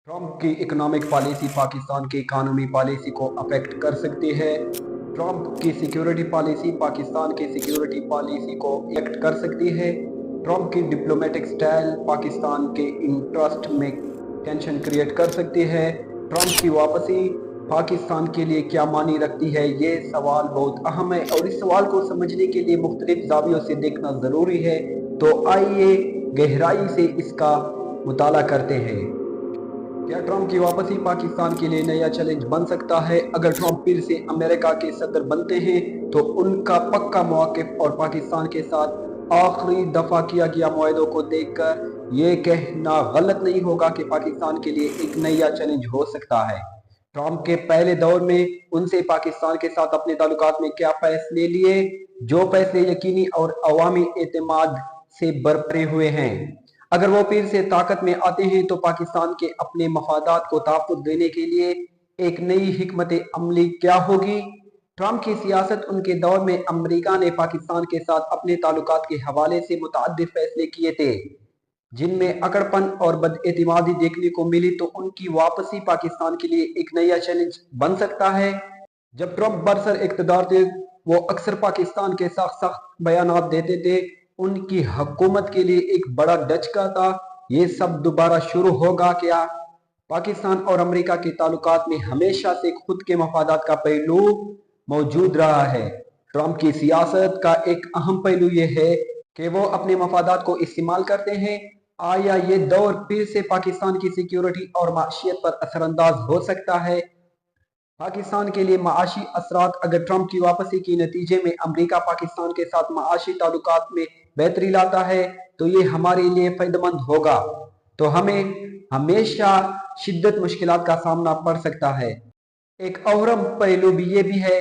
Trump की economic policy Pakistan की economy policy को अफेक्ट कर सकती है। ट्रंप की सिक्योरिटी पॉलिसी पाकिस्तान की सिक्योरिटी पॉलिसी को अफेक्ट कर सकती है। ट्रंप की डिप्लोमेटिक स्टाइल पाकिस्तान के इंटरेस्ट में टेंशन क्रिएट कर सकती है। ट्रंप की वापसी पाकिस्तान के लिए क्या मानी रखती है, ये सवाल बहुत अहम है और इस सवाल को समझने के लिए मुख्तलिफ ज़ावियों से देखना ज़रूरी है। तो आइए गहराई से इसका मुताला करते हैं। क्या ट्रंप की वापसी पाकिस्तान के लिए नया चैलेंज बन सकता है? अगर ट्रंप फिर से अमेरिका के सदर बनते हैं तो उनका पक्का मौक़िफ़ और पाकिस्तान के साथ आखिरी दफ़ा किया गया मुआहदों को देखकर ये कहना गलत नहीं होगा कि पाकिस्तान के लिए एक नया चैलेंज हो सकता है। ट्रंप के पहले दौर में उनसे पाकिस्तान के साथ अपने ताल्लुकात में क्या फैसले लिए, जो फैसले यकीनी और अवामी एतमाद से बरपरे हुए हैं। अगर वो फिर से ताकत में आते हैं तो पाकिस्तान के अपने मफादात को तहफ़्फ़ुज़ देने के लिए एक नई हिकमत अमली क्या होगी? ट्रंप की सियासत उनके दौर में अमरीका ने पाकिस्तान के साथ अपने ताल्लुकात के हवाले से मुतअद्दिद फैसले किए थे, जिनमें अकड़पन और बदएतिमादी देखने को मिली। तो उनकी वापसी पाकिस्तान के लिए एक नया चैलेंज बन सकता है। जब ट्रंप बरसर इक़्तिदार थे, वो अक्सर पाकिस्तान के सख्त बयानात देते थे। उनकी हुकूमत के लिए एक बड़ा धचका था। ये सब दोबारा शुरू होगा क्या? पाकिस्तान और अमेरिका के ताल्लुकात में हमेशा से खुद के मफादात का पहलू मौजूद रहा है। ट्रंप की सियासत का एक अहम पहलू ये है कि वो अपने मफादात को इस्तेमाल करते हैं। आया ये दौर फिर से पाकिस्तान की सिक्योरिटी और माशियत पर असरअंदाज हो सकता है? पाकिस्तान के लिए माशी असरात अगर ट्रंप की वापसी के नतीजे में अमरीका पाकिस्तान के साथ माशी ताल्लुकात में बेहतरी लाता है तो ये हमारे लिए फायदेमंद होगा। तो हमें हमेशा शिद्दत मुश्किलात का सामना पड़ सकता है। एक अहम पहलू भी ये भी है,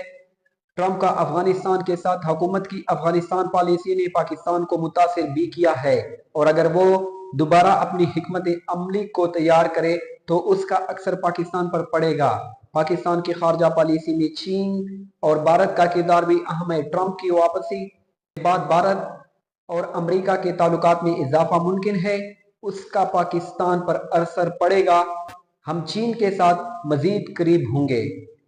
ट्रंप का अफगानिस्तान के साथ हुकूमत की अफगानिस्तान पॉलिसी ने पाकिस्तान को मुतासिर भी किया है और अगर वो दोबारा अपनी हिकमत अमली को तैयार करे तो उसका अक्सर पाकिस्तान पर पड़ेगा। पाकिस्तान की खारजा पॉलिसी में चीन और भारत का किरदार भी अहम है। ट्रंप की वापसी के बाद भारत और अमेरिका के ताल्लुकात में इजाफा मुमकिन है, उसका पाकिस्तान पर असर पड़ेगा। हम चीन के साथ मजीद करीब होंगे।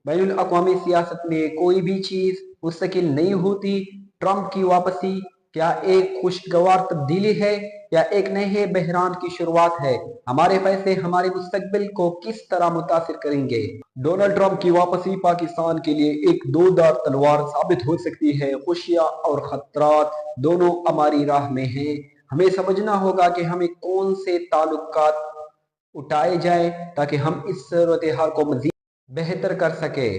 बैनुल अक़वामी सियासत में कोई भी चीज़ मुस्तकिल नहीं होती। ट्रंप की वापसी क्या एक खुशगवार तब्दीली है या एक नए बहरान की शुरुआत है? हमारे फैसले हमारे मुस्तकबिल को किस तरह मुतासिर करेंगे? डोनाल्ड ट्रंप की वापसी पाकिस्तान के लिए एक दो-धार तलवार साबित हो सकती है। खुशियां और खतरात दोनों हमारी राह में हैं। हमें समझना होगा कि हमें कौन से ताल्लुकात उठाए जाएं ताकि हम इस सूरत हाल को मजीद बेहतर कर सके।